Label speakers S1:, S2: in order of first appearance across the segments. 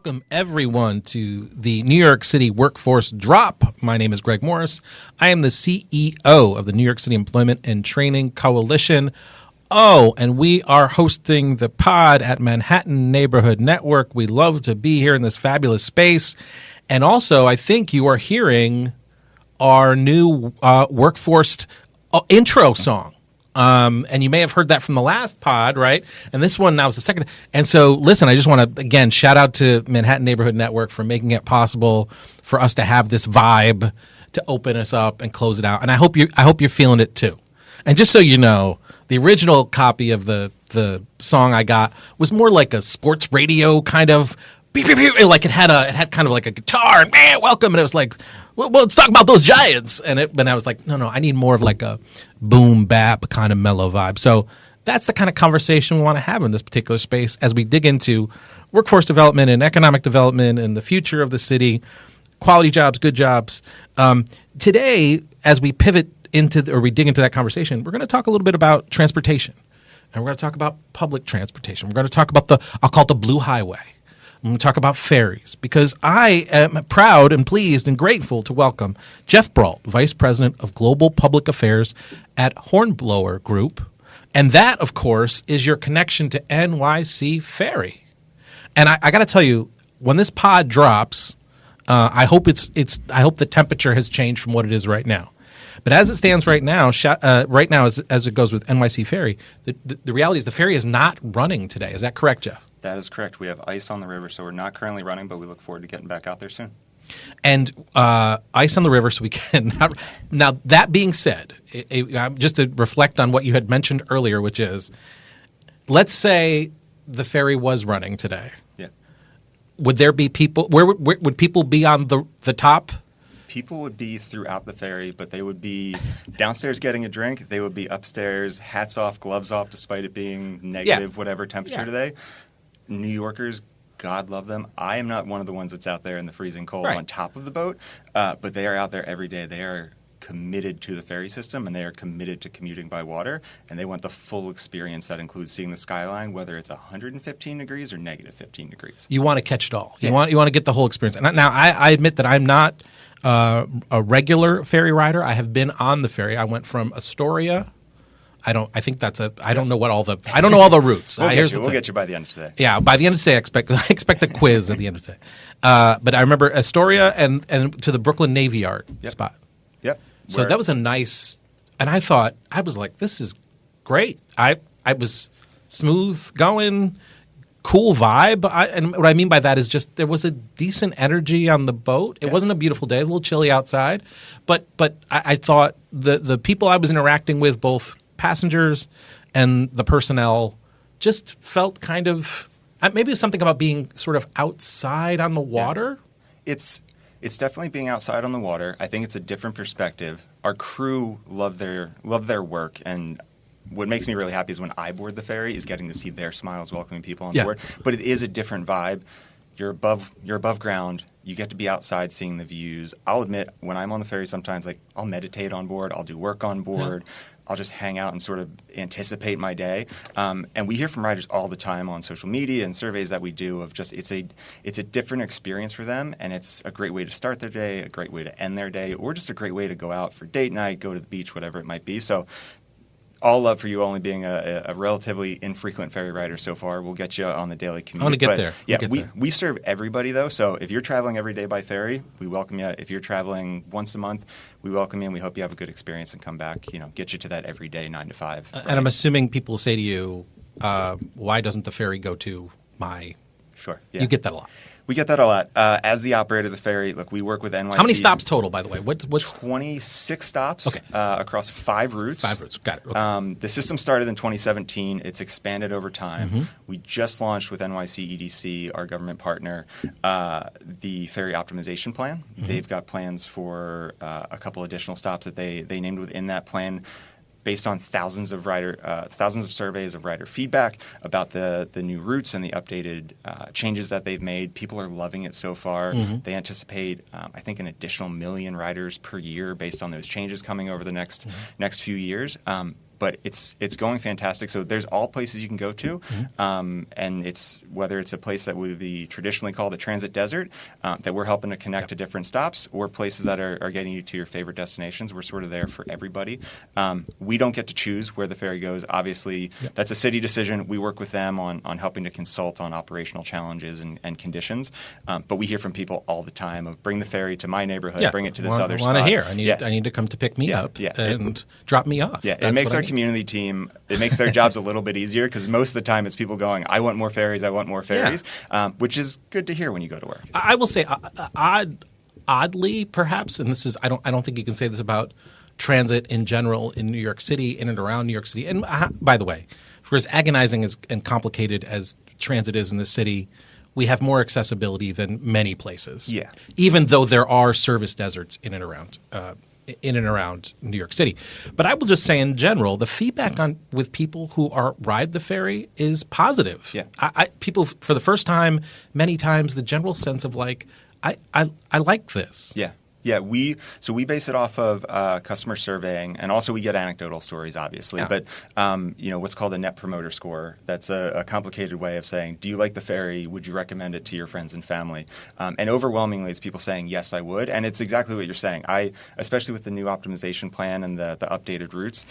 S1: Welcome, everyone, to the New York City Workforce Drop. My name is Greg Morris. I am the CEO of the New York City Employment and Training Coalition. Oh, and we are hosting the pod at Manhattan Neighborhood Network. We love to be here in this fabulous space. And also, I think you are hearing our new Workforce intro song. And you may have heard that from the last pod, right? And this one now is the second. And so, listen, I just want to, again, shout out to Manhattan Neighborhood Network for making it possible for us to have this vibe to open us up and close it out. And I hope you're feeling it too. And just so you know, the original copy of the song I got was more like a sports radio kind of beep, beep, beep. Like it had kind of like a guitar and man, welcome. And it was like, well, let's talk about those Giants. And I was like, no, I need more of like a boom bap kind of mellow vibe. So that's the kind of conversation we want to have in this particular space as we dig into workforce development and economic development and the future of the city, quality jobs, good jobs. Today, as we pivot we dig into that conversation, we're going to talk a little bit about transportation. And we're going to talk about public transportation. We're going to talk about I'll call it the Blue Highway. I'm going to talk about ferries because I am proud and pleased and grateful to welcome Jeff Brault, Vice President of Global Public Affairs at Hornblower Group. And that, of course, is your connection to NYC Ferry. And I got to tell you, when this pod drops, I hope the temperature has changed from what it is right now. But as it stands right now, as it goes with NYC Ferry, the reality is the ferry is not running today. Is that correct, Jeff?
S2: That is correct. We have ice on the river, so we're not currently running, but we look forward to getting back out there soon.
S1: And ice on the river, so we can. Now, that being said, just to reflect on what you had mentioned earlier, which is, let's say the ferry was running today.
S2: Yeah.
S1: Would there be people? Where would people be on the top?
S2: People would be throughout the ferry, but they would be downstairs getting a drink. They would be upstairs, hats off, gloves off, despite it being negative, whatever temperature today. New Yorkers, God love them. I am not one of the ones that's out there in the freezing cold on top of the boat, but they are out there every day. They are committed to the ferry system, and they are committed to commuting by water, and they want the full experience that includes seeing the skyline, whether it's 115 degrees or negative 15 degrees.
S1: You want to catch it all. You want to get the whole experience. And now, I admit that I'm not a regular ferry rider. I have been on the ferry. I went from Astoria. I don't know all the routes.
S2: We'll get you by the end of today.
S1: Yeah, by the end of today, I expect a quiz at the end of today. But I remember Astoria and to the Brooklyn Navy Yard spot.
S2: Yep.
S1: So that was a nice, and I was like, this is great. I was smooth going, cool vibe. And what I mean by that is just there was a decent energy on the boat. It wasn't a beautiful day, a little chilly outside, but I thought the people I was interacting with, both passengers and the personnel, just felt kind of maybe it was something about being sort of outside on the water.
S2: Yeah. It's definitely being outside on the water. I think it's a different perspective. Our crew love their work, and what makes me really happy is when I board the ferry is getting to see their smiles welcoming people on board. But it is a different vibe. You're above ground. You get to be outside seeing the views. I'll admit, when I'm on the ferry, sometimes I'll meditate on board. I'll do work on board. Yeah. I'll just hang out and sort of anticipate my day. And we hear from riders all the time on social media and surveys that we do of just it's a different experience for them, and it's a great way to start their day, a great way to end their day, or just a great way to go out for date night, go to the beach, whatever it might be. So all love for you only being a relatively infrequent ferry rider so far. We'll get you on the daily commute.
S1: I want to get there.
S2: Yeah, we serve everybody, though. So if you're traveling every day by ferry, we welcome you. If you're traveling once a month, we welcome you, and we hope you have a good experience and come back, get you to that every day, 9 to 5. Right?
S1: And I'm assuming people will say to you, why doesn't the ferry go to my...
S2: Sure. Yeah.
S1: You get that a lot.
S2: We get that a lot. As the operator of the ferry, look, we work with NYC.
S1: How many stops total, by the way? What's
S2: 26 stops across 5 routes.
S1: 5 routes. Got it. Okay.
S2: The system started in 2017. It's expanded over time.
S1: Mm-hmm.
S2: We just launched with NYC EDC, our government partner, the ferry optimization plan.
S1: Mm-hmm.
S2: They've got plans for a couple additional stops that they named within that plan, based on thousands of surveys of rider feedback about the new routes and the updated changes that they've made. People are loving it so far.
S1: Mm-hmm.
S2: They anticipate, I think, an additional 1 million riders per year based on those changes coming over the next few years. but it's going fantastic. So there's all places you can go to, and it's whether it's a place that would be traditionally called a transit desert that we're helping to connect to different stops, or places that are getting you to your favorite destinations. We're sort of there for everybody. We don't get to choose where the ferry goes. Obviously, that's a city decision. We work with them on helping to consult on operational challenges and conditions. But we hear from people all the time of bring the ferry to my neighborhood, bring it to this other spot.
S1: I want to hear. I need to come to pick me up and drop me off.
S2: Yeah, it makes our community team, it makes their jobs a little bit easier because most of the time it's people going, I want more ferries, which is good to hear when you go to work.
S1: I will say, oddly, perhaps, and this is I don't think you can say this about transit in general in New York City, in and around New York City. And by the way, for as agonizing and complicated as transit is in the city, we have more accessibility than many places.
S2: Yeah.
S1: Even though there are service deserts in and around New York City. But I will just say in general, the feedback with people who ride the ferry is positive.
S2: Yeah.
S1: People, for the first time, many times, the general sense of like, I like this.
S2: Yeah. Yeah, we base it off of customer surveying, and also we get anecdotal stories, obviously. Yeah. But what's called a Net Promoter Score. That's a complicated way of saying, do you like the ferry? Would you recommend it to your friends and family? And overwhelmingly, it's people saying, yes, I would. And it's exactly what you're saying. Especially with the new optimization plan and the updated routes,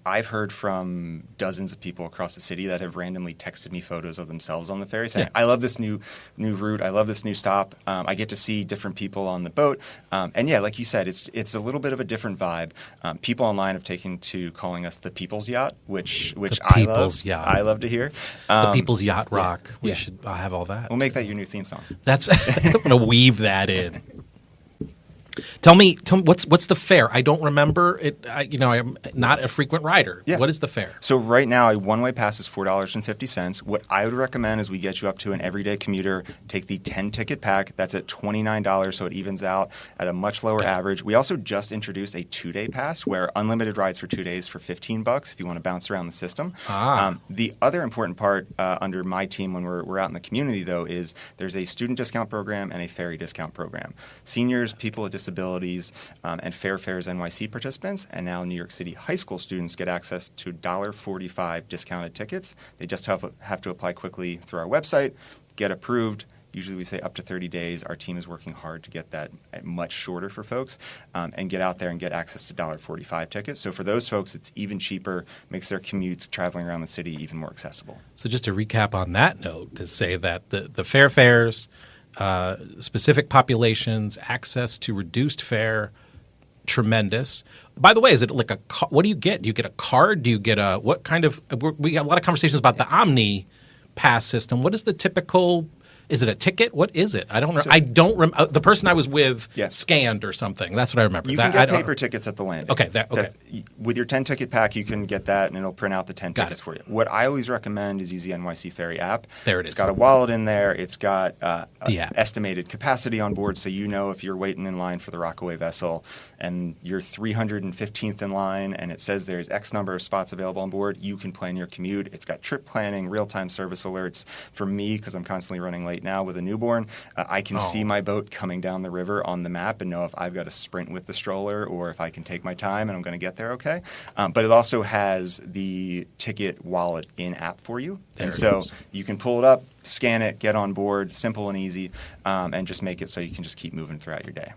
S2: I've heard from dozens of people across the city that have randomly texted me photos of themselves on the ferry saying, I love this new route. I love this new stop. I get to see different people on the boat. And yeah, like you said, it's a little bit of a different vibe. People online have taken to calling us the People's Yacht, which I love. Yacht. I love to hear.
S1: The People's Yacht Rock. We should have all that.
S2: We'll make that your new theme song.
S1: I'm going to weave that in. Tell me what's the fare? I don't remember it. I'm not a frequent rider.
S2: Yeah.
S1: What is the fare?
S2: So right now, a one-way pass is $4.50. What I would recommend is we get you up to an everyday commuter. Take the 10-ticket pack. That's at $29, so it evens out at a much lower average. We also just introduced a 2-day pass where unlimited rides for 2 days for $15 if you want to bounce around the system. The other important part under my team when we're out in the community, though, is there's a student discount program and a ferry discount program. Seniors, people with disabilities, and Fares NYC participants, and now New York City high school students get access to $1.45 discounted tickets. They just have to apply quickly through our website, get approved. Usually we say up to 30 days. Our team is working hard to get that much shorter for folks and get out there and get access to $1.45 tickets. So for those folks, it's even cheaper, makes their commutes traveling around the city even more accessible.
S1: So just to recap on that note, to say that the fares, specific populations, access to reduced fare, tremendous. By the way, is it like what do you get? Do you get a card? Do you get what kind of – we got a lot of conversations about the Omni Pass system. What is the typical – is it a ticket? What is it? I don't know. I don't remember. The person I was with scanned or something. That's what I remember.
S2: You can get paper tickets at the landing.
S1: Okay.
S2: With your 10-ticket pack, you can get that, and it'll print out the 10 tickets for you. What I always recommend is use the NYC Ferry app.
S1: There it is.
S2: It's got a wallet in there. It's got estimated capacity on board, so you know if you're waiting in line for the Rockaway vessel and you're 315th in line and it says there's X number of spots available on board, you can plan your commute. It's got trip planning, real-time service alerts. For me, because I'm constantly running late now with a newborn, I can see my boat coming down the river on the map and know if I've got to sprint with the stroller or if I can take my time and I'm going to get there okay. But it also has the ticket wallet in-app for you. So you can pull it up, scan it, get on board, simple and easy, and just make it so you can just keep moving throughout your day.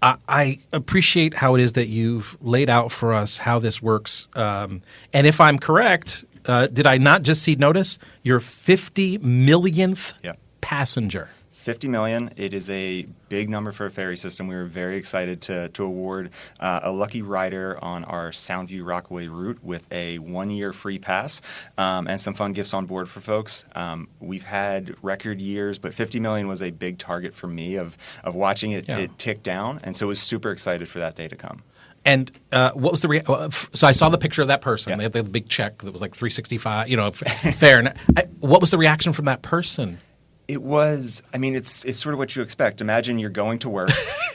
S1: I appreciate how it is that you've laid out for us how this works. And if I'm correct, did I not just see notice your 50 millionth passenger?
S2: 50 million. It is a big number for a ferry system. We were very excited to award a lucky rider on our Soundview Rockaway route with a 1-year free pass and some fun gifts on board for folks. We've had record years, but 50 million was a big target for me of watching it tick down, and so I was super excited for that day to come.
S1: And what was the so I saw the picture of that person. They had the big check that was like $365, fair. What was the reaction from that person?
S2: It was. I mean, it's sort of what you expect. Imagine you're going to work.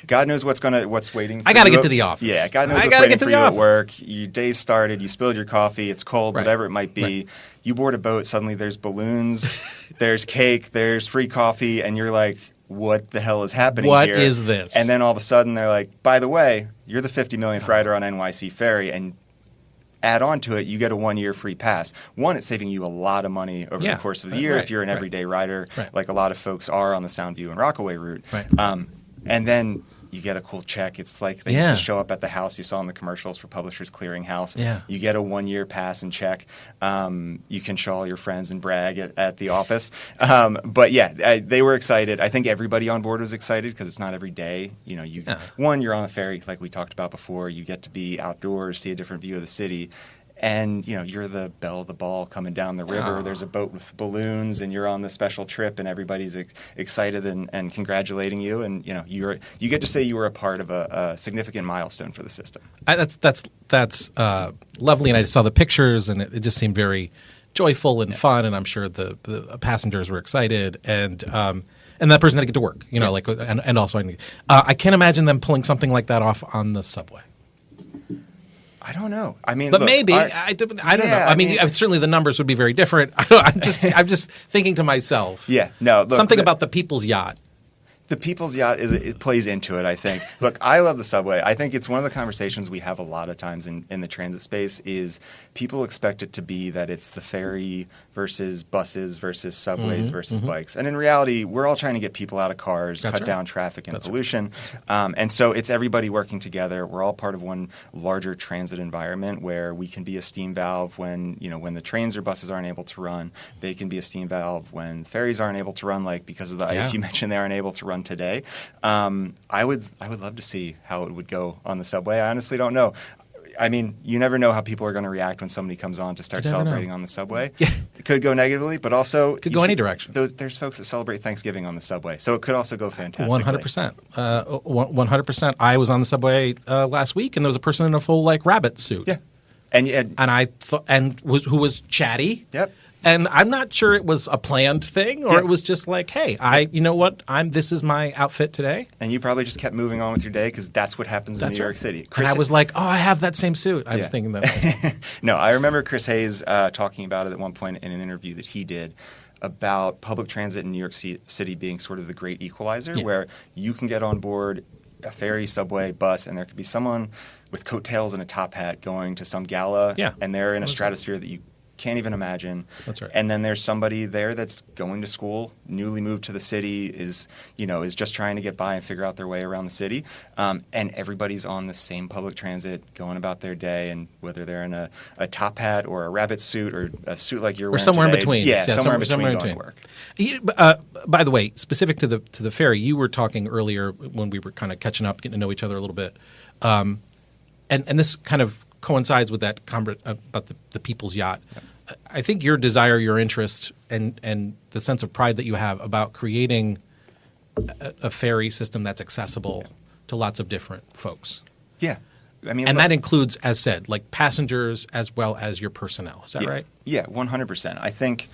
S2: God knows what's waiting.
S1: I got to get to the office.
S2: Yeah, God knows what's waiting for you at work. Your day started. You spilled your coffee. It's cold. Whatever it might be. Right. You board a boat. Suddenly, there's balloons. There's cake. There's free coffee, and you're like, "What the hell is happening here?
S1: What is this?"
S2: And then all of a sudden, they're like, "By the way, you're the 50 millionth rider on NYC Ferry," and add on to it, you get a 1-year free pass. One, it's saving you a lot of money over the course of the year if you're an everyday rider, like a lot of folks are on the Soundview and Rockaway route.
S1: Right.
S2: And then you get a cool check. It's like they used to show up at the house you saw in the commercials for Publishers Clearinghouse.
S1: Yeah.
S2: You get a 1-year pass and check. You can show all your friends and brag at the office. But yeah, they were excited. I think everybody on board was excited because it's not every day. You know, you're on a ferry like we talked about before. You get to be outdoors, see a different view of the city. And, you know, you're the belle of the ball coming down the river.
S1: Oh.
S2: There's a boat with balloons, and you're on the special trip, and everybody's excited and congratulating you. And, you know, you get to say you were a part of a significant milestone for the system.
S1: That's lovely, and I saw the pictures, and it just seemed very joyful and fun. And I'm sure the passengers were excited, and that person had to get to work. You know, and also I can't imagine them pulling something like that off on the subway.
S2: I don't know. I mean,
S1: but
S2: look,
S1: maybe I don't know. I mean, certainly the numbers would be very different. I'm just thinking to myself.
S2: Yeah, no. Look,
S1: something about the People's Yacht.
S2: The People's Yacht it plays into it, I think. Look, I love the subway. I think it's one of the conversations we have a lot of times in the transit space is people expect it to be that it's the ferry versus buses versus subways versus bikes. And in reality, we're all trying to get people out of cars, cut down traffic and pollution. And so it's everybody working together. We're all part of one larger transit environment where we can be a steam valve when the trains or buses aren't able to run. They can be a steam valve when ferries aren't able to run, like because of the ice you mentioned, they aren't able to run today. I would love to see how it would go on the subway. I honestly don't know. I mean, you never know how people are going to react when somebody comes on to start celebrating on the subway. Yeah. It could go negatively, but also
S1: could go any direction.
S2: There's folks that celebrate Thanksgiving on the subway, so it could also go fantastically.
S1: 100%. 100%. I was on the subway last week, and there was a person in a full rabbit suit.
S2: Yeah, and
S1: I thought who was chatty.
S2: Yep.
S1: And I'm not sure it was a planned thing or it was just like, hey, you know what? This is my outfit today.
S2: And you probably just kept moving on with your day because that's what happens in New York City.
S1: And I was like, I have that same suit. I was thinking that.
S2: No, I remember Chris Hayes talking about it at one point in an interview that he did about public transit in New York City being sort of the great equalizer where you can get on board a ferry, subway, bus, and there could be someone with coattails and a top hat going to some gala and they're in a stratosphere that you can't even imagine.
S1: That's right.
S2: And then there's somebody there that's going to school, newly moved to the city, is just trying to get by and figure out their way around the city. And everybody's on the same public transit, going about their day, and whether they're in a top hat or a rabbit suit or a suit like you're wearing
S1: somewhere
S2: today,
S1: in between.
S2: Yeah, somewhere in between going to work.
S1: By the way, specific to the ferry, you were talking earlier when we were kind of catching up, getting to know each other a little bit, and this kind of coincides with that about the People's Yacht. Yep. I think your desire, your interest, and the sense of pride that you have about creating a ferry system that's accessible to lots of different folks.
S2: Yeah. I mean,
S1: that includes, as said, like passengers as well as your personnel. Is that right?
S2: Yeah, 100%. I think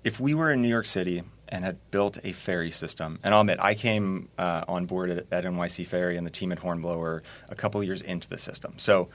S2: if we were in New York City and had built a ferry system, and I'll admit I came on board at NYC Ferry and the team at Hornblower a couple of years into the system. So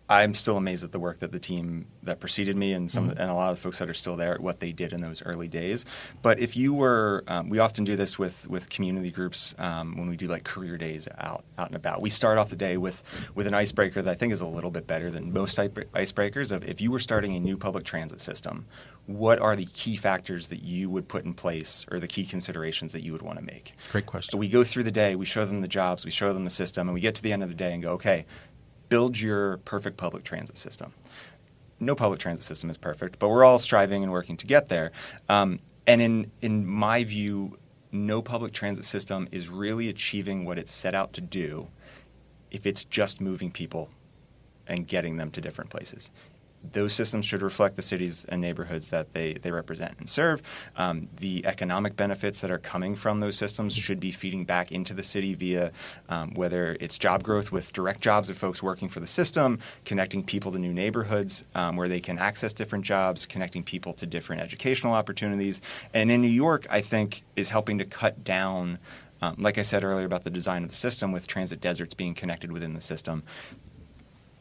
S2: I'm still amazed at the work that the team that preceded me and and a lot of the folks that are still there, what they did in those early days. But if you were, we often do this with community groups when we do like career days out and about. We start off the day with an icebreaker that I think is a little bit better than most icebreakers. Of if you were starting a new public transit system, what are the key factors that you would put in place or the key considerations that you would want to make?
S1: Great question.
S2: So we go through the day, we show them the jobs, we show them the system, and we get to the end of the day and go, okay, build your perfect public transit system. No public transit system is perfect, but we're all striving and working to get there. And in my view, no public transit system is really achieving what it's set out to do if it's just moving people and getting them to different places. Those systems should reflect the cities and neighborhoods that they represent and serve. The economic benefits that are coming from those systems should be feeding back into the city via whether it's job growth with direct jobs of folks working for the system, connecting people to new neighborhoods where they can access different jobs, connecting people to different educational opportunities. And in New York, I think, is helping to cut down, like I said earlier about the design of the system with transit deserts being connected within the system.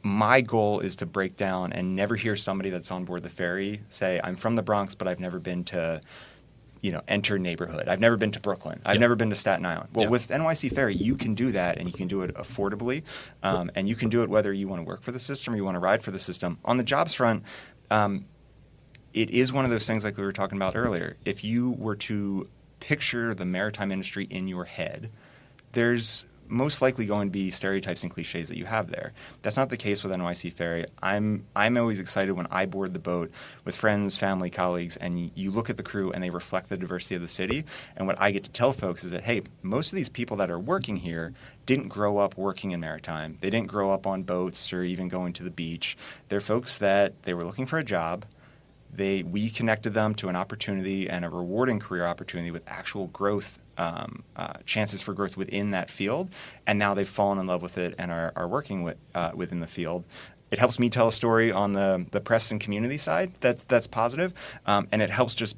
S2: My goal is to break down and never hear somebody that's on board the ferry say, I'm from the Bronx, but I've never been to enter neighborhood. I've never been to Brooklyn. I've never been to Staten Island. Well, with NYC Ferry, you can do that, and you can do it affordably, and you can do it whether you want to work for the system or you want to ride for the system. On the jobs front, it is one of those things like we were talking about earlier. If you were to picture the maritime industry in your head, there's most likely going to be stereotypes and cliches that you have there. That's not the case with NYC Ferry. I'm always excited when I board the boat with friends, family, colleagues, and you look at the crew and they reflect the diversity of the city. And what I get to tell folks is that, hey, most of these people that are working here didn't grow up working in maritime. They didn't grow up on boats or even going to the beach. They're folks that they were looking for a job. We connected them to an opportunity and a rewarding career opportunity with actual growth, chances for growth within that field, and now they've fallen in love with it and are working within the field. It helps me tell a story on the press and community side that's positive, and it helps just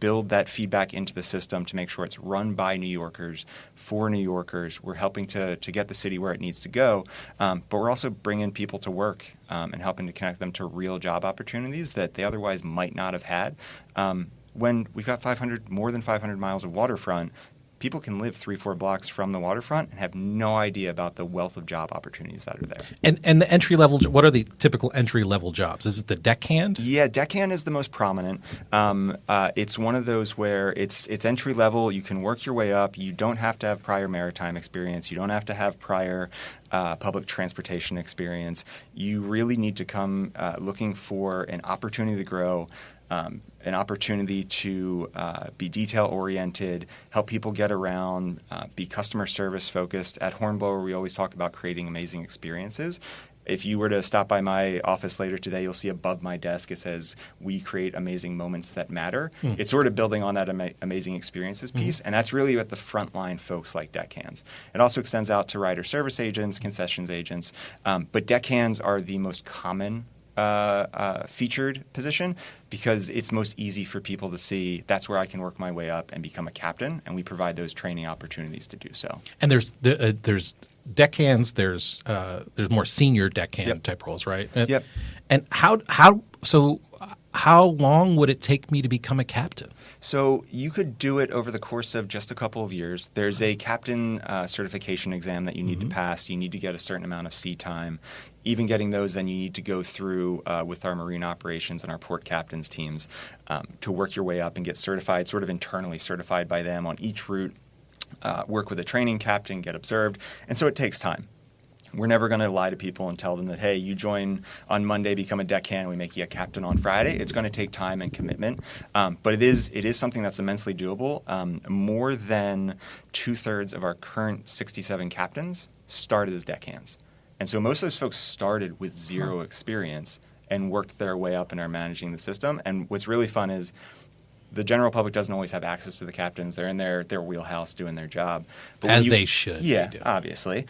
S2: build that feedback into the system to make sure it's run by New Yorkers for New Yorkers. We're helping to get the city where it needs to go, but we're also bringing people to work and helping to connect them to real job opportunities that they otherwise might not have had. When we've got more than 500 miles of waterfront, people can live 3-4 blocks from the waterfront and have no idea about the wealth of job opportunities that are there.
S1: And the entry level, what are the typical entry level jobs? Is it the deckhand?
S2: Yeah, deckhand is the most prominent. It's one of those where it's entry level. You can work your way up. You don't have to have prior maritime experience. You don't have to have prior public transportation experience. You really need to come looking for an opportunity to grow. An opportunity to be detail-oriented, help people get around, be customer service focused. At Hornblower, we always talk about creating amazing experiences. If you were to stop by my office later today, you'll see above my desk it says, "We create amazing moments that matter." It's sort of building on that amazing experiences piece, and that's really at the frontline folks like deckhands. It also extends out to rider service agents, concessions agents, but deckhands are the most common featured position because it's most easy for people to see that's where I can work my way up and become a captain, and we provide those training opportunities to do so.
S1: And there's deckhands, there's more senior deckhand type roles, right?
S2: Yep.
S1: And how long would it take me to become a captain?
S2: So you could do it over the course of just a couple of years. There's a captain certification exam that you need to pass. You need to get a certain amount of sea time. Even getting those, then you need to go through with our marine operations and our port captains teams to work your way up and get certified, sort of internally certified by them on each route, work with a training captain, get observed. And so it takes time. We're never going to lie to people and tell them that, hey, you join on Monday, become a deckhand, we make you a captain on Friday. It's going to take time and commitment. But it is something that's immensely doable. More than 2/3 of our current 67 captains started as deckhands. And so most of those folks started with zero experience and worked their way up and are managing the system. And what's really fun is the general public doesn't always have access to the captains. They're in their wheelhouse doing their job. But
S1: as they should.
S2: Yeah, obviously.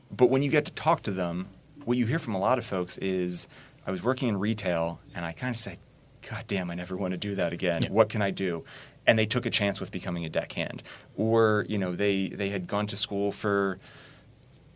S2: But when you get to talk to them, what you hear from a lot of folks is, I was working in retail, and I kind of say, God damn, I never want to do that again. Yeah. What can I do? And they took a chance with becoming a deckhand. Or, they had gone to school for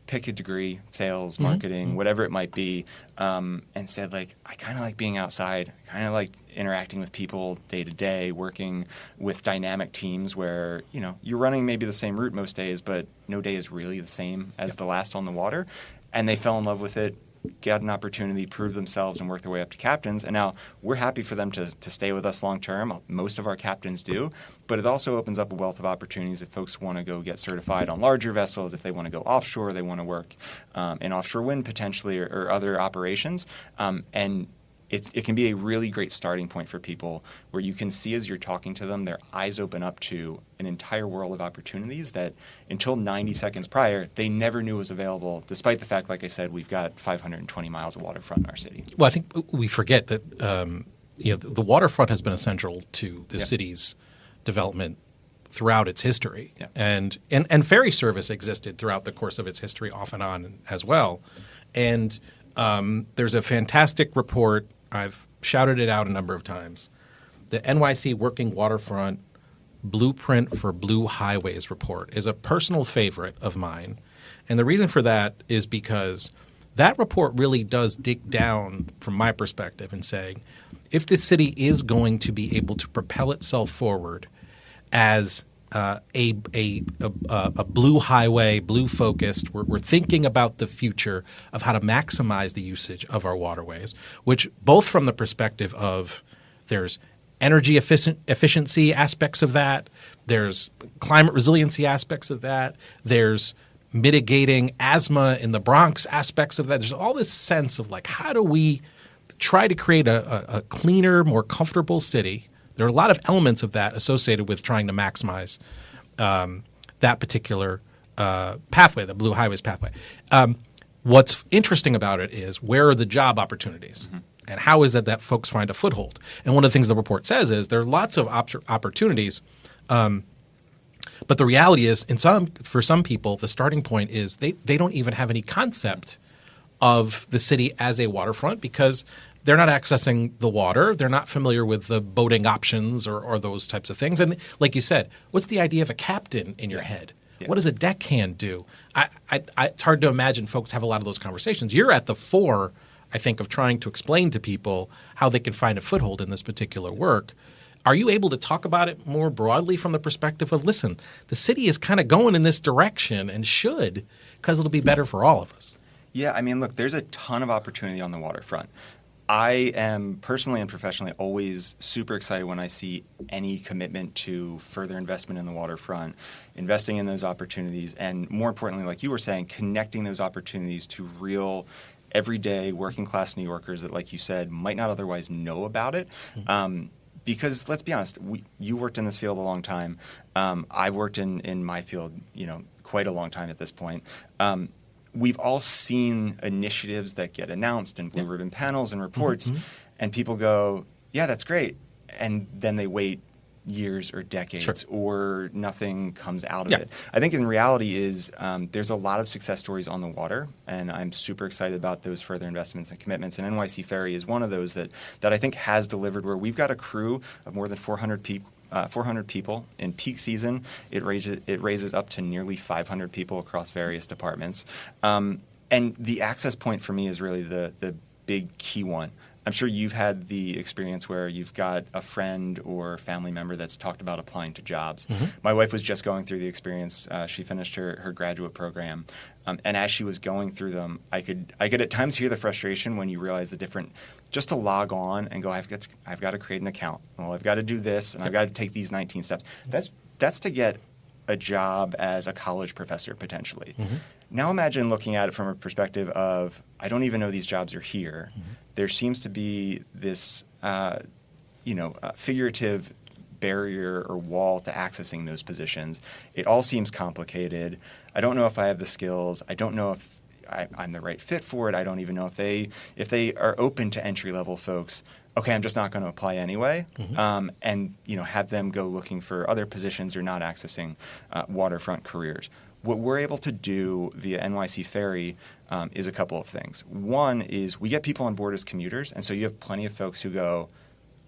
S2: pick a degree, sales, marketing, whatever it might be, and said, I kind of like being outside. I kind of like interacting with people day to day, working with dynamic teams where, you're running maybe the same route most days, but no day is really the same as the last on the water. And they fell in love with it, got an opportunity, prove themselves, and work their way up to captains. And now we're happy for them to stay with us long term. Most of our captains do. But it also opens up a wealth of opportunities if folks want to go get certified on larger vessels, if they want to go offshore, they want to work in offshore wind potentially or other operations. And it can be a really great starting point for people where you can see as you're talking to them, their eyes open up to an entire world of opportunities that until 90 seconds prior, they never knew was available, despite the fact, like I said, we've got 520 miles of waterfront in our city.
S1: Well, I think we forget that the waterfront has been essential to the city's development throughout its history.
S2: Yeah.
S1: And ferry service existed throughout the course of its history off and on as well. And there's a fantastic report. I've shouted it out a number of times. The NYC Working Waterfront Blueprint for Blue Highways report is a personal favorite of mine. And the reason for that is because that report really does dig down, from my perspective, and saying, if the city is going to be able to propel itself forward as a blue highway, blue focused. We're thinking about the future of how to maximize the usage of our waterways, which both from the perspective of there's energy efficiency aspects of that, there's climate resiliency aspects of that, there's mitigating asthma in the Bronx aspects of that. There's all this sense of like, how do we try to create a cleaner, more comfortable city? There are a lot of elements of that associated with trying to maximize that particular pathway, the Blue Highways pathway. What's interesting about it is where are the job opportunities? Mm-hmm. And how is it that folks find a foothold? And one of the things the report says is there are lots of opportunities, but the reality is for some people, the starting point is they don't even have any concept of the city as a waterfront because they're not accessing the water. They're not familiar with the boating options or those types of things. And like you said, what's the idea of a captain in your head? Yeah. What does a deckhand do? It's hard to imagine folks have a lot of those conversations. You're at the fore, I think, of trying to explain to people how they can find a foothold in this particular work. Are you able to talk about it more broadly from the perspective of, listen, the city is kind of going in this direction and should because it'll be better for all of us?
S2: Yeah, I mean, look, there's a ton of opportunity on the waterfront. I am personally and professionally always super excited when I see any commitment to further investment in the waterfront, investing in those opportunities, and more importantly, like you were saying, connecting those opportunities to real everyday working class New Yorkers that, like you said, might not otherwise know about it. Mm-hmm. Because let's be honest, you worked in this field a long time. I've worked in my field, quite a long time at this point. We've all seen initiatives that get announced in blue ribbon panels and reports, mm-hmm. and people go, yeah, that's great. And then they wait years or decades or nothing comes out of it. I think in reality is there's a lot of success stories on the water, and I'm super excited about those further investments and commitments. And NYC Ferry is one of those that I think has delivered, where we've got a crew of more than 400 people. In peak season, it raises up to nearly 500 people across various departments. And the access point for me is really the big key one. I'm sure you've had the experience where you've got a friend or family member that's talked about applying to jobs. Mm-hmm. My wife was just going through the experience. She finished her graduate program. And as she was going through them, I could at times hear the frustration when you realize the different – just to log on and go, I've got to create an account. Well, I've got to do this, and I've got to take these 19 steps. That's to get a job as a college professor potentially. Mm-hmm. Now imagine looking at it from a perspective of, I don't even know these jobs are here. Mm-hmm. There seems to be this, figurative barrier or wall to accessing those positions. It all seems complicated. I don't know if I have the skills. I don't know if I'm the right fit for it. I don't even know if they are open to entry-level folks. Okay, I'm just not going to apply anyway, mm-hmm. And have them go looking for other positions or not accessing waterfront careers. What we're able to do via NYC Ferry is a couple of things. One is we get people on board as commuters, and so you have plenty of folks who go,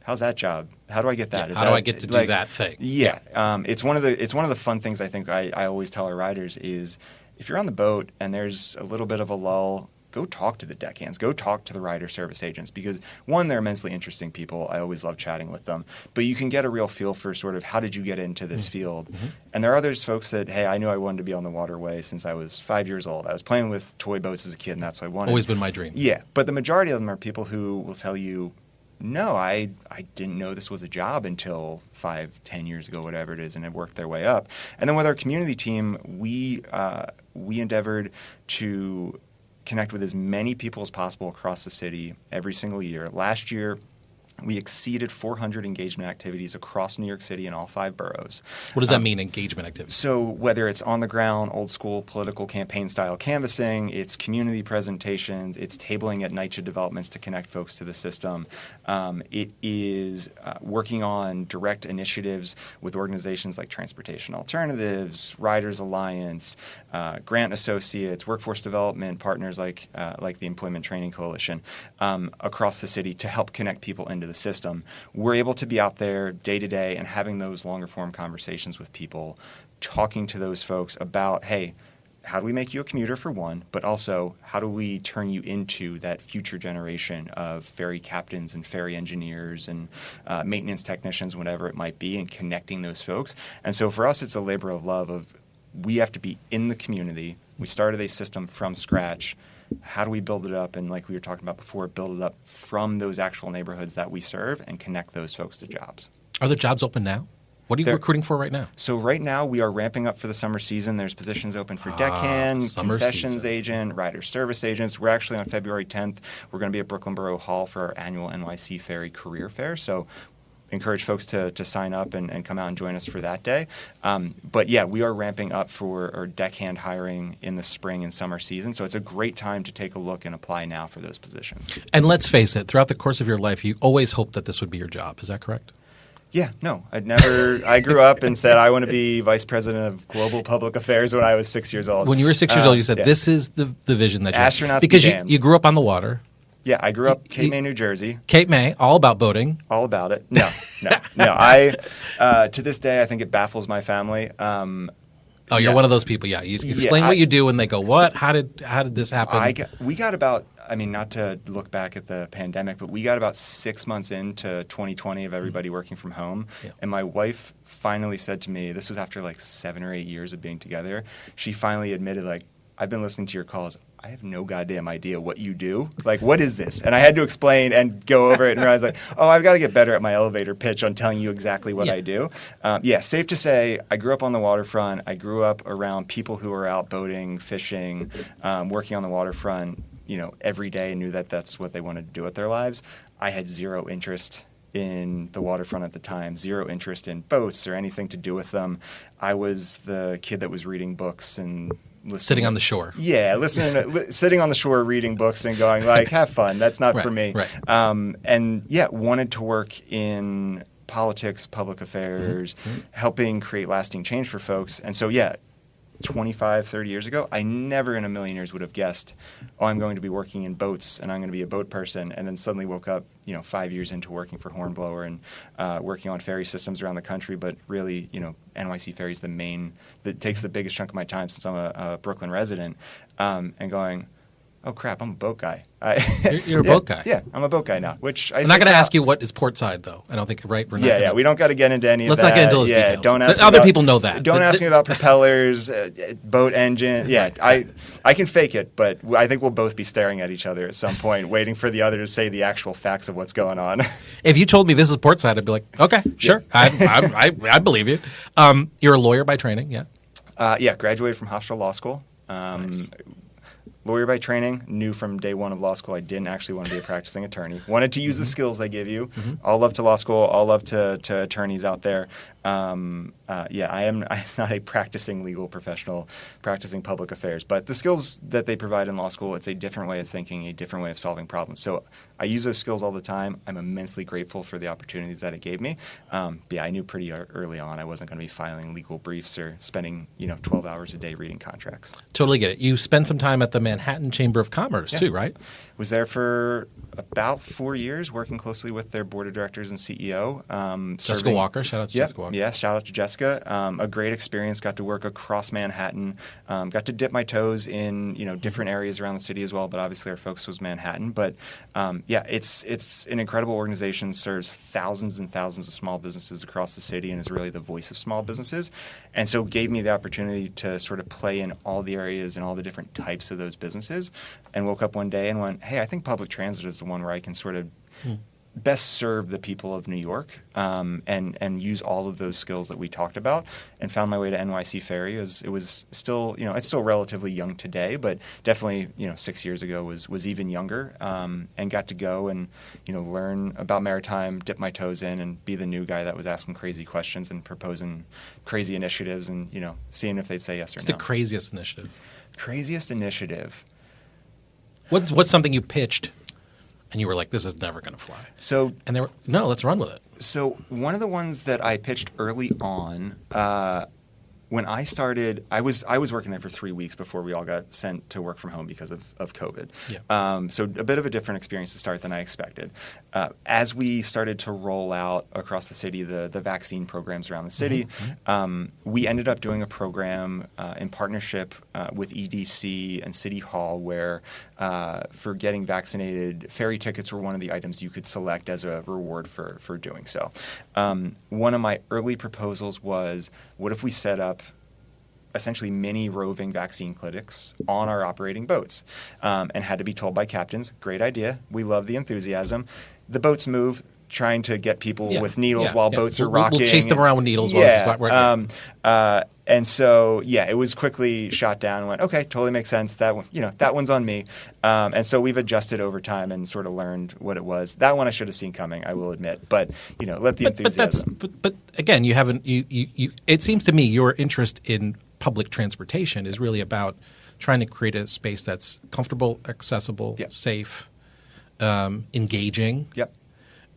S2: how's that job? How do I get that?
S1: Yeah, how do I get to do that thing?
S2: Yeah. It's one of the fun things I think I always tell our riders is if you're on the boat and there's a little bit of a lull, go talk to the deckhands. Go talk to the rider service agents because, one, they're immensely interesting people. I always love chatting with them. But you can get a real feel for sort of how did you get into this mm-hmm. field. Mm-hmm. And there are others folks that, hey, I knew I wanted to be on the waterway since I was 5 years old. I was playing with toy boats as a kid, and that's what I wanted.
S1: Always been my dream.
S2: Yeah. But the majority of them are people who will tell you, no, I didn't know this was a job until 5-10 years ago, whatever it is, and have worked their way up. And then with our community team, we endeavored to connect with as many people as possible across the city every single year. Last year, we exceeded 400 engagement activities across New York City in all 5 boroughs.
S1: What does that mean, engagement activities?
S2: So whether it's on the ground, old school political campaign style canvassing, it's community presentations, it's tabling at NYCHA developments to connect folks to the system. It is working on direct initiatives with organizations like Transportation Alternatives, Riders Alliance, Grant Associates, workforce development partners like the Employment Training Coalition across the city to help connect people into the system. We're able to be out there day to day and having those longer form conversations with people, talking to those folks about, hey, how do we make you a commuter for one, but also how do we turn you into that future generation of ferry captains and ferry engineers and maintenance technicians, whatever it might be, and connecting those folks. And so for us, it's a labor of love of we have to be in the community. We started a system from scratch. How do we build it up? And like we were talking about before, build it up from those actual neighborhoods that we serve and connect those folks to jobs.
S1: Are the jobs open now? What are you recruiting for right now?
S2: So right now we are ramping up for the summer season. There's positions open for deckhand, concessions agent, rider service agents. We're actually on February 10th. We're going to be at Brooklyn Borough Hall for our annual NYC Ferry career fair. So encourage folks to sign up and come out and join us for that day. But yeah, we are ramping up for our deckhand hiring in the spring and summer season. So it's a great time to take a look and apply now for those positions.
S1: And let's face it, throughout the course of your life, you always hoped that this would be your job. Is that correct?
S2: Yeah, no, I grew up and said I want to be vice president of global public affairs when I was 6 years old.
S1: When you were 6 years old, you said, this is the vision that you have.
S2: Astronauts
S1: because
S2: be damned.
S1: you grew up on the water.
S2: Yeah, I grew up Cape May, New Jersey.
S1: Cape May, all about boating.
S2: All about it. No. I to this day, I think it baffles my family.
S1: You're one of those people. Yeah, you explain what you do, and they go, "What? How did this happen?"
S2: We got about. I mean, not to look back at the pandemic, but we got about 6 months into 2020 of everybody working from home, and my wife finally said to me, this was after like 7 or 8 years of being together. She finally admitted, like, I've been listening to your calls. I have no goddamn idea what you do. Like, what is this? And I had to explain and go over it and realize, like, I've got to get better at my elevator pitch on telling you exactly what I do. Safe to say, I grew up on the waterfront. I grew up around people who were out boating, fishing, working on the waterfront, every day, and knew that that's what they wanted to do with their lives. I had zero interest in the waterfront at the time, zero interest in boats or anything to do with them. I was the kid that was reading books and
S1: sitting on the shore.
S2: Yeah, sitting on the shore reading books and going like, have fun. That's not for me. Right. Wanted to work in politics, public affairs, helping create lasting change for folks. And so, 25, 30 years ago, I never in a million years would have guessed, I'm going to be working in boats and I'm going to be a boat person, and then suddenly woke up, 5 years into working for Hornblower and working on ferry systems around the country. But really, NYC Ferry is the main, that takes the biggest chunk of my time since I'm a Brooklyn resident, and going, oh crap, I'm a boat guy.
S1: You're a boat guy.
S2: Yeah, I'm a boat guy now.
S1: I'm not going to ask you what is port side, though. I don't think, right?
S2: We don't got to get into any of that.
S1: Let's not get into those details.
S2: Don't ask
S1: other people know that.
S2: Don't ask me about propellers, boat engine. Yeah, I can fake it, but I think we'll both be staring at each other at some point, waiting for the other to say the actual facts of what's going on.
S1: If you told me this is port side, I'd be like, okay, sure. I believe you. You're a lawyer by training, yeah?
S2: Graduated from Hofstra Law School. Nice. Lawyer by training, knew from day one of law school I didn't actually want to be a practicing attorney. Wanted to use the skills they give you. All love to law school, all love to attorneys out there. I'm not a practicing legal professional, practicing public affairs. But the skills that they provide in law school, it's a different way of thinking, a different way of solving problems. So I use those skills all the time. I'm immensely grateful for the opportunities that it gave me. I knew pretty early on I wasn't going to be filing legal briefs or spending 12 hours a day reading contracts.
S1: Totally get it. You spent some time at the Manhattan Chamber of Commerce too, right?
S2: Was there for about 4 years, working closely with their board of directors and CEO.
S1: Jessica Walker, shout out to Jessica Walker.
S2: Yeah, shout out to Jessica. A great experience. Got to work across Manhattan. Got to dip my toes in different areas around the city as well. But obviously our focus was Manhattan. But it's an incredible organization. Serves thousands and thousands of small businesses across the city and is really the voice of small businesses. And so gave me the opportunity to sort of play in all the areas and all the different types of those businesses. And woke up one day and went, hey, I think public transit is the one where I can sort of best serve the people of New York, and use all of those skills that we talked about, and found my way to NYC Ferry. It was still, it's still relatively young today, but definitely, 6 years ago was even younger, and got to go and, learn about Maritime, dip my toes in, and be the new guy that was asking crazy questions and proposing crazy initiatives and, seeing if they'd say yes or no.
S1: What's the craziest initiative?
S2: Craziest initiative.
S1: What's something you pitched and you were like, this is never going to fly? No, let's run with it.
S2: So one of the ones that I pitched early on when I started, I was working there for 3 weeks before we all got sent to work from home because of COVID.
S1: Yeah.
S2: So a bit of a different experience to start than I expected. As we started to roll out across the city the vaccine programs around the city, we ended up doing a program in partnership with EDC and City Hall where for getting vaccinated, ferry tickets were one of the items you could select as a reward for doing so. One of my early proposals was, what if we set up essentially mini roving vaccine clinics on our operating boats, and had to be told by captains, great idea, we love the enthusiasm. The boats move, trying to get people with needles while boats are rocking.
S1: We'll chase them around with needles.
S2: And so, it was quickly shot down and went, okay, totally makes sense. That one, that one's on me. And so we've adjusted over time and sort of learned what it was. That one I should have seen coming, I will admit. But, let the enthusiasm.
S1: But again, you haven't, it seems to me your interest in public transportation is really about trying to create a space that's comfortable, accessible, safe, engaging.
S2: Yep.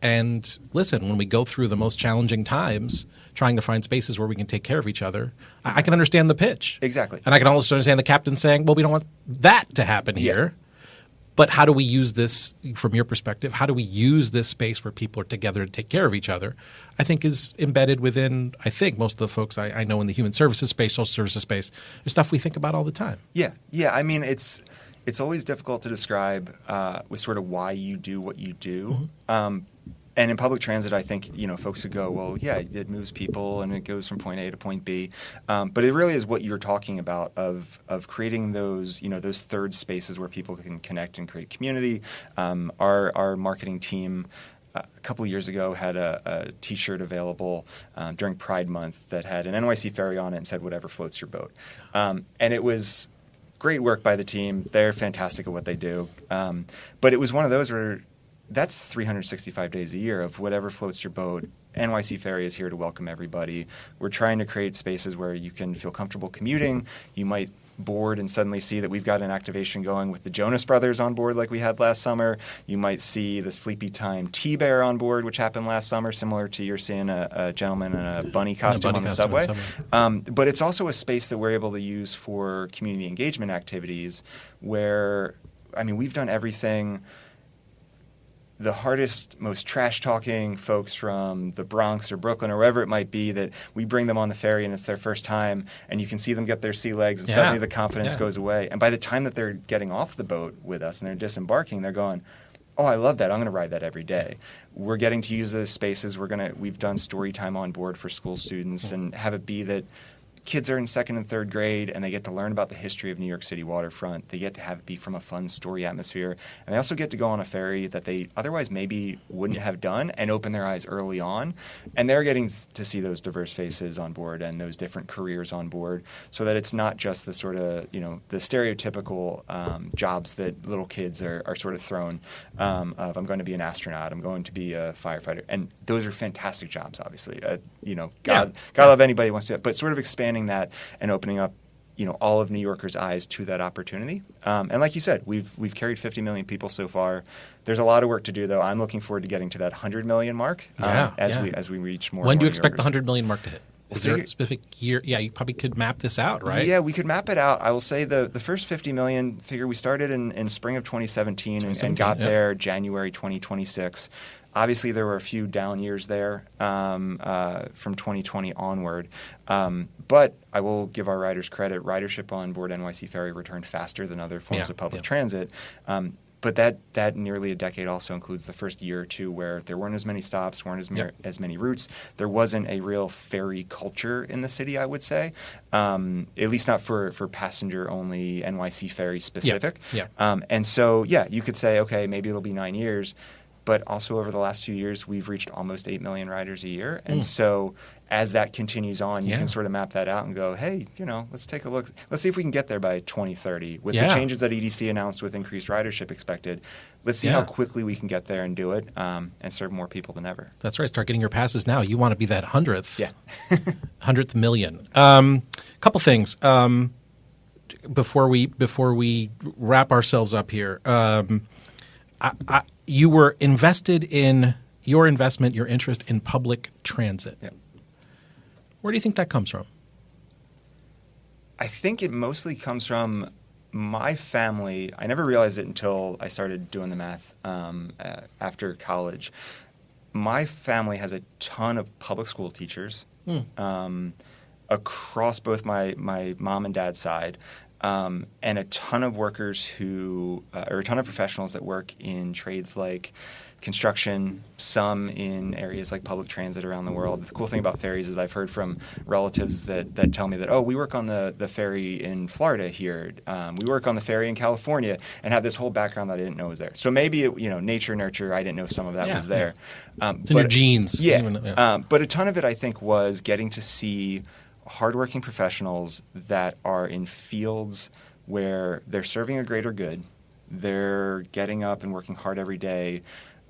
S1: And listen, when we go through the most challenging times, trying to find spaces where we can take care of each other, I can understand the pitch.
S2: Exactly.
S1: And I can also understand the captain saying, well, we don't want that to happen here. But how do we use this, from your perspective, how do we use this space where people are together to take care of each other, I think is embedded within, I think, most of the folks I know in the human services space, social services space, is stuff we think about all the time.
S2: Yeah. I mean, it's always difficult to describe with sort of why you do what you do. And in public transit, I think, folks would go, well, yeah, it moves people and it goes from point A to point B. But it really is what you're talking about of creating those, those third spaces where people can connect and create community. Our marketing team a couple of years ago had a T-shirt available during Pride Month that had an NYC Ferry on it and said, whatever floats your boat. And it was great work by the team. They're fantastic at what they do. But it was one of those where that's 365 days a year of whatever floats your boat. NYC Ferry is here to welcome everybody. We're trying to create spaces where you can feel comfortable commuting. You might board and suddenly see that we've got an activation going with the Jonas Brothers on board like we had last summer. You might see the Sleepy Time T-Bear on board, which happened last summer, similar to you're seeing a gentleman in a bunny costume on the subway. But it's also a space that we're able to use for community engagement activities where, we've done everything. The hardest, most trash-talking folks from the Bronx or Brooklyn or wherever it might be, that we bring them on the ferry and it's their first time, and you can see them get their sea legs and suddenly the confidence goes away. And by the time that they're getting off the boat with us and they're disembarking, they're going, oh, I love that. I'm going to ride that every day. We're getting to use those spaces. We've done story time on board for school students and have it be that kids are in second and third grade and they get to learn about the history of New York City waterfront. They get to have it be from a fun story atmosphere. And they also get to go on a ferry that they otherwise maybe wouldn't have done and open their eyes early on. And they're getting to see those diverse faces on board and those different careers on board so that it's not just the sort of, the stereotypical jobs that little kids are sort of thrown of I'm going to be an astronaut, I'm going to be a firefighter. And those are fantastic jobs, obviously. God love anybody who wants to do it. But sort of expanding that and opening up, all of New Yorkers' eyes to that opportunity. And like you said, we've carried 50 million people so far. There's a lot of work to do, though. I'm looking forward to getting to that 100 million mark as we reach more.
S1: When do you expect the 100 million mark to hit? Is there a specific year? Yeah, you probably could map this out, right?
S2: Yeah, we could map it out. I will say the first 50 million figure, we started in spring of 2017 and got there January 2026. Obviously, there were a few down years there from 2020 onward. But I will give our riders credit. Ridership on board NYC Ferry returned faster than other forms of public transit. But that nearly a decade also includes the first year or two where there weren't as many stops, weren't as many routes. There wasn't a real ferry culture in the city, I would say, at least not for passenger-only NYC Ferry specific. And so, you could say, okay, maybe it'll be 9 years. But also over the last few years, we've reached almost 8 million riders a year. And so as that continues on, you can sort of map that out and go, hey, let's take a look. Let's see if we can get there by 2030. With the changes that EDC announced with increased ridership expected, let's see how quickly we can get there and do it and serve more people than ever.
S1: That's right. Start getting your passes now. You want to be that 100th. 100th million. Couple things before we wrap ourselves up here. You were invested in your interest in public transit. Where do you think that comes from?
S2: I think it mostly comes from my family. I never realized it until I started doing the math after college. My family has a ton of public school teachers across both my mom and dad's side, and a ton of workers or a ton of professionals that work in trades like construction, some in areas like public transit around the world. The cool thing about ferries is I've heard from relatives that tell me that, oh, we work on the ferry in Florida here. We work on the ferry in California, and have this whole background that I didn't know was there. So maybe, nature, nurture, I didn't know some of that was there.
S1: It's in your genes.
S2: Yeah. But a ton of it, I think, was getting to see hardworking professionals that are in fields where they're serving a greater good. They're getting up and working hard every day,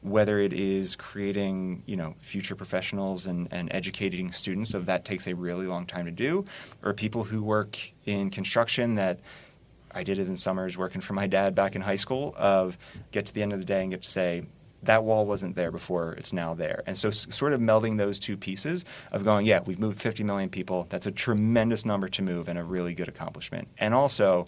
S2: whether it is creating, future professionals and educating students, so that takes a really long time to do, or people who work in construction that I did it in summers working for my dad back in high school, of get to the end of the day and get to say, that wall wasn't there before, it's now there. And so sort of melding those two pieces of going, yeah, we've moved 50 million people. That's a tremendous number to move and a really good accomplishment. And also,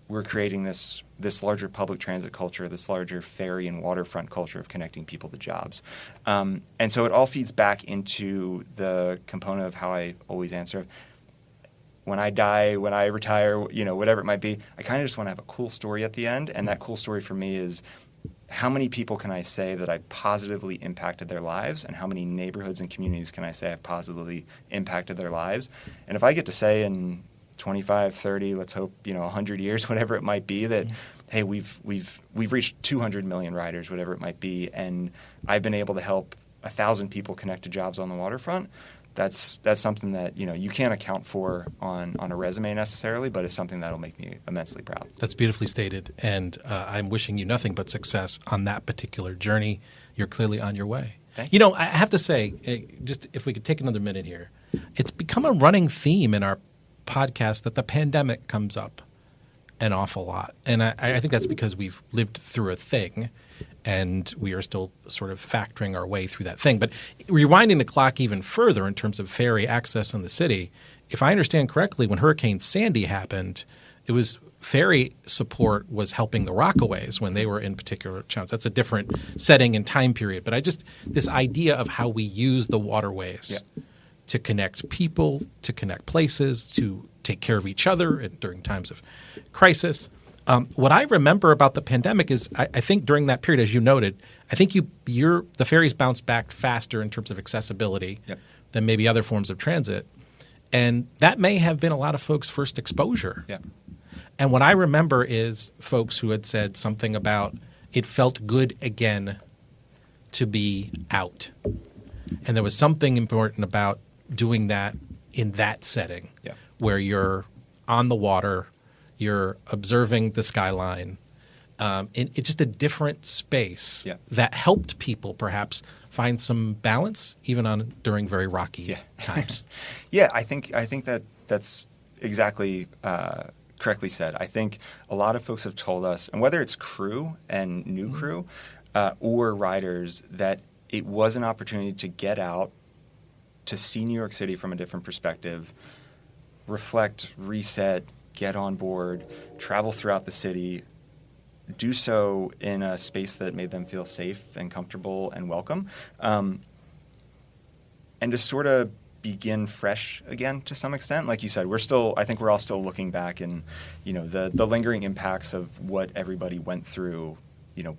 S2: we're creating this larger public transit culture, this larger ferry and waterfront culture of connecting people to jobs. And so it all feeds back into the component of how I always answer. When I die, when I retire, whatever it might be, I kind of just want to have a cool story at the end. And that cool story for me is, how many people can I say that I positively impacted their lives, and how many neighborhoods and communities can I say I've positively impacted their lives? And if I get to say in 25, 30, let's hope, 100 years, whatever it might be, that, hey, we've reached 200 million riders, whatever it might be, and I've been able to help 1,000 people connect to jobs on the waterfront, that's something that, you can't account for on a resume necessarily, but it's something that'll make me immensely proud.
S1: That's beautifully stated, and I'm wishing you nothing but success on that particular journey. You're clearly on your way.
S2: Thank you.
S1: I have to say, just if we could take another minute here, it's become a running theme in our podcast that the pandemic comes up an awful lot. And I think that's because we've lived through a thing and we are still sort of factoring our way through that thing. But rewinding the clock even further in terms of ferry access in the city, if I understand correctly, when Hurricane Sandy happened, it was ferry support was helping the Rockaways when they were in particular channels. That's a different setting and time period. But this idea of how we use the waterways to connect people, to connect places, to take care of each other during times of crisis. What I remember about the pandemic is I think during that period, as you noted, I think the ferries bounced back faster in terms of accessibility than maybe other forms of transit. And that may have been a lot of folks' first exposure.
S2: Yeah.
S1: And what I remember is folks who had said something about it felt good again to be out. And there was something important about doing that in that setting where you're on the water, you're observing the skyline. It's just a different space that helped people perhaps find some balance even during very rocky times.
S2: Yeah, I think that's exactly correctly said. I think a lot of folks have told us, and whether it's crew and new crew or riders, that it was an opportunity to get out, to see New York City from a different perspective, reflect, reset, get on board, travel throughout the city, do so in a space that made them feel safe and comfortable and welcome, and to sort of begin fresh again to some extent. Like you said, I think we're all still looking back, and the lingering impacts of what everybody went through,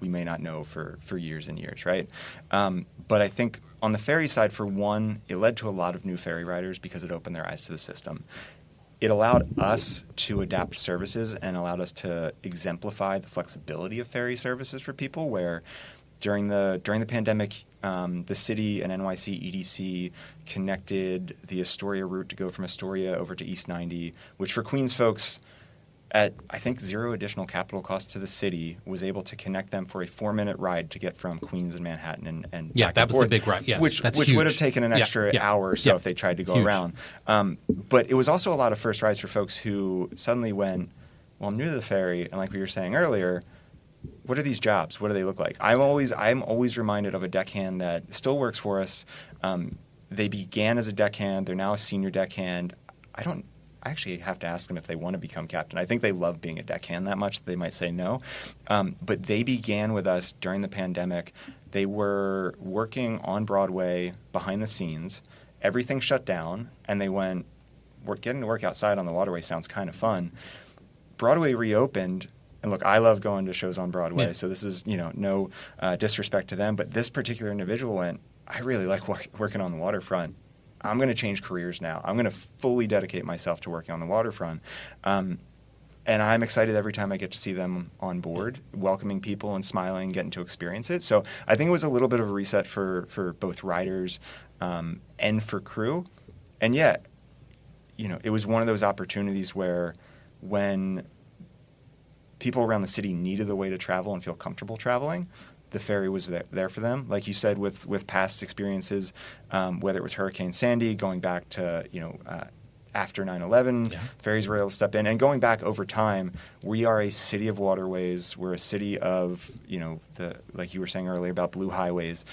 S2: we may not know for years and years, right? But I think on the ferry side, for one, it led to a lot of new ferry riders because it opened their eyes to the system. It allowed us to adapt services and allowed us to exemplify the flexibility of ferry services for people, where during the pandemic, the city and NYC EDC connected the Astoria route to go from Astoria over to East 90, which for Queens folks, at I think zero additional capital cost to the city, was able to connect them for a 4-minute ride to get from Queens and Manhattan and
S1: yeah, that was the big ride. Yes,
S2: which
S1: huge.
S2: Would have taken an extra hour or so if they tried to go around. But it was also a lot of first rides for folks who suddenly went, well, I'm new to the ferry, and like we were saying earlier, what are these jobs? What do they look like? I'm always reminded of a deckhand that still works for us. They began as a deckhand. They're now a senior deckhand. I I actually have to ask them if they want to become captain. I think they love being a deckhand that much that they might say no. But they began with us during the pandemic. They were working on Broadway behind the scenes. Everything shut down, and they went, getting to work outside on the waterway sounds kind of fun. Broadway reopened. And look, I love going to shows on Broadway, so this is, no disrespect to them. But this particular individual went, I really like working on the waterfront. I'm going to change careers now. I'm going to fully dedicate myself to working on the waterfront. And I'm excited every time I get to see them on board, welcoming people and smiling, getting to experience it. So I think it was a little bit of a reset for both riders and for crew. And yet, it was one of those opportunities where when people around the city needed a way to travel and feel comfortable traveling, the ferry was there for them. Like you said, with past experiences, whether it was Hurricane Sandy, going back to, after 9/11, ferries were able to step in. And going back over time, we are a city of waterways. We're a city of, like you were saying earlier about blue highways.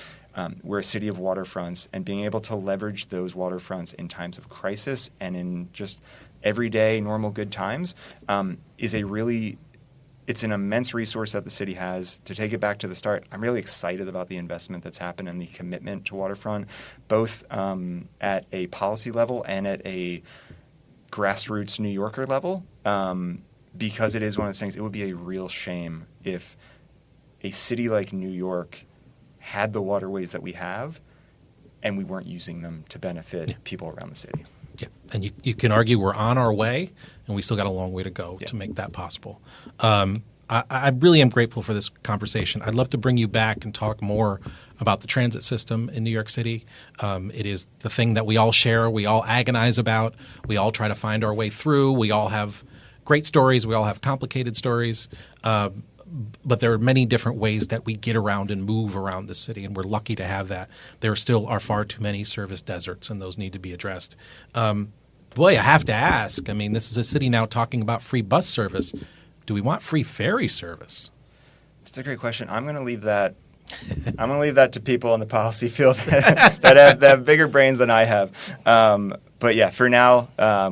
S2: We're a city of waterfronts, and being able to leverage those waterfronts in times of crisis and in just everyday, normal, good times is it's an immense resource that the city has. To take it back to the start, I'm really excited about the investment that's happened and the commitment to waterfront, both at a policy level and at a grassroots New Yorker level, because it is one of those things. It would be a real shame if a city like New York had the waterways that we have and we weren't using them to benefit people around the city.
S1: Yeah, and you can argue we're on our way, and we still got a long way to go to make that possible. I really am grateful for this conversation. I'd love to bring you back and talk more about the transit system in New York City. It is the thing that we all share, we all agonize about, we all try to find our way through. We all have great stories, we all have complicated stories. But there are many different ways that we get around and move around the city, and we're lucky to have that. There still are far too many service deserts, and those need to be addressed. Boy, I have to ask. I mean, this is a city now talking about free bus service. Do we want free ferry service?
S2: That's a great question. I'm going to leave that to people in the policy field that have bigger brains than I have. But yeah, for now,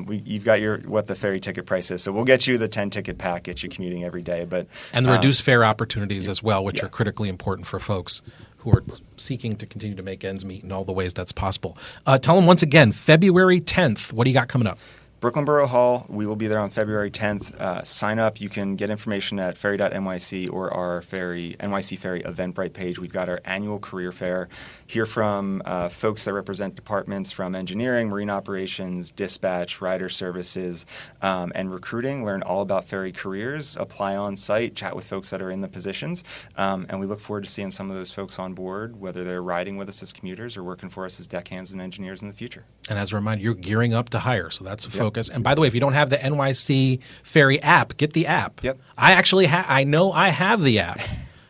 S2: you've got what the ferry ticket price is. So we'll get you the 10-ticket pack, get you commuting every day.
S1: And the reduced fare opportunities as well, which are critically important for folks who are seeking to continue to make ends meet in all the ways that's possible. Tell them once again, February 10th, what do you got coming up?
S2: Brooklyn Borough Hall, we will be there on February 10th. Sign up. You can get information at ferry.nyc or our NYC Ferry Eventbrite page. We've got our annual career fair. Hear from folks that represent departments from engineering, marine operations, dispatch, rider services, and recruiting. Learn all about ferry careers. Apply on site. Chat with folks that are in the positions. And we look forward to seeing some of those folks on board, whether they're riding with us as commuters or working for us as deckhands and engineers in the future.
S1: And as a reminder, you're gearing up to hire, so that's a focus. And by the way, if you don't have the NYC Ferry app, get the app.
S2: Yep.
S1: I actually I know I have the app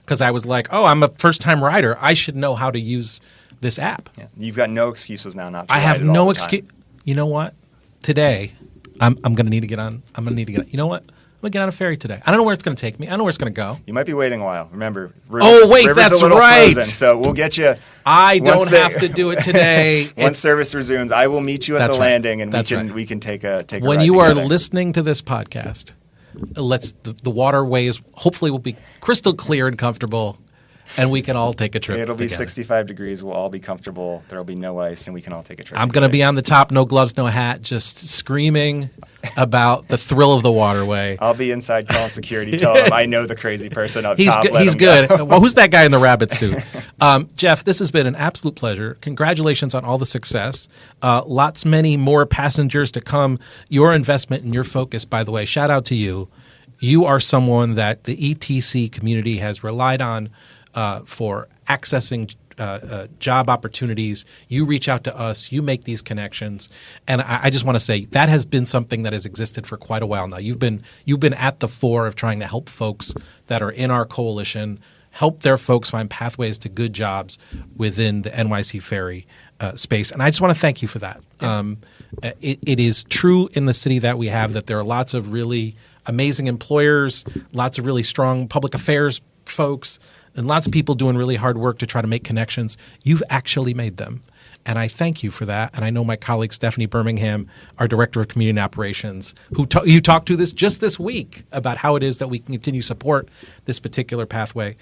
S1: because I was like, oh, I'm a first-time rider. I should know how to use this app.
S2: Yeah. You've got no excuses now not to
S1: I
S2: ride
S1: have
S2: it
S1: no
S2: all the
S1: excuse.
S2: time.
S1: You know what? Today, I'm going to need to get on. I'm going to need to get on. You know what? I'm going to get on a ferry today. I don't know where it's going to take me. I don't know where it's going to go.
S2: You might be waiting a while. Remember,
S1: River's
S2: that's
S1: right.
S2: Frozen, so we'll get you.
S1: I don't have to do it today.
S2: Once service resumes, I will meet you at the landing, and we can take a
S1: when
S2: ride
S1: you are
S2: together.
S1: listening to this podcast, the waterways hopefully will be crystal clear and comfortable, and we can all take a trip.
S2: It'll be
S1: together.
S2: 65 degrees. We'll all be comfortable. There'll be no ice, and we can all take a trip.
S1: I'm going to be on the top, no gloves, no hat, just screaming about the thrill of the waterway.
S2: I'll be inside calling security, telling them I know the crazy person up
S1: He's
S2: top.
S1: good. He's good. Well, who's that guy in the rabbit suit? Jeff, this has been an absolute pleasure. Congratulations on all the success. Many more passengers to come. Your investment and your focus, by the way, shout out to you. You are someone that the ETC community has relied on for accessing job opportunities. You reach out to us. You make these connections, and I just want to say that has been something that has existed for quite a while now. You've been at the fore of trying to help folks that are in our coalition, help their folks find pathways to good jobs within the NYC Ferry space, and I just want to thank you for that. It is true in the city that we have that there are lots of really amazing employers, lots of really strong public affairs folks, and lots of people doing really hard work to try to make connections. You've actually made them. And I thank you for that. And I know my colleague Stephanie Birmingham, our Director of Community and Operations, who you talked to this week about how it is that we can continue to support this particular pathway,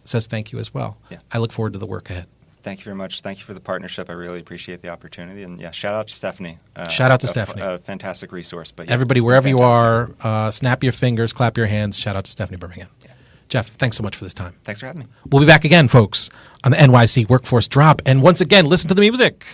S1: says thank you as well.
S2: Yeah.
S1: I look forward to the work ahead.
S2: Thank you very much. Thank you for the partnership. I really appreciate the opportunity. And yeah, shout out to Stephanie.
S1: Shout out to Stephanie.
S2: A fantastic resource. But yeah,
S1: everybody, wherever you are, snap your fingers, clap your hands. Shout out to Stephanie Birmingham.
S2: Yeah.
S1: Jeff, thanks so much for this time.
S2: Thanks for having me.
S1: We'll be back again, folks, on the NYC Workforce Drop. And once again, listen to the music.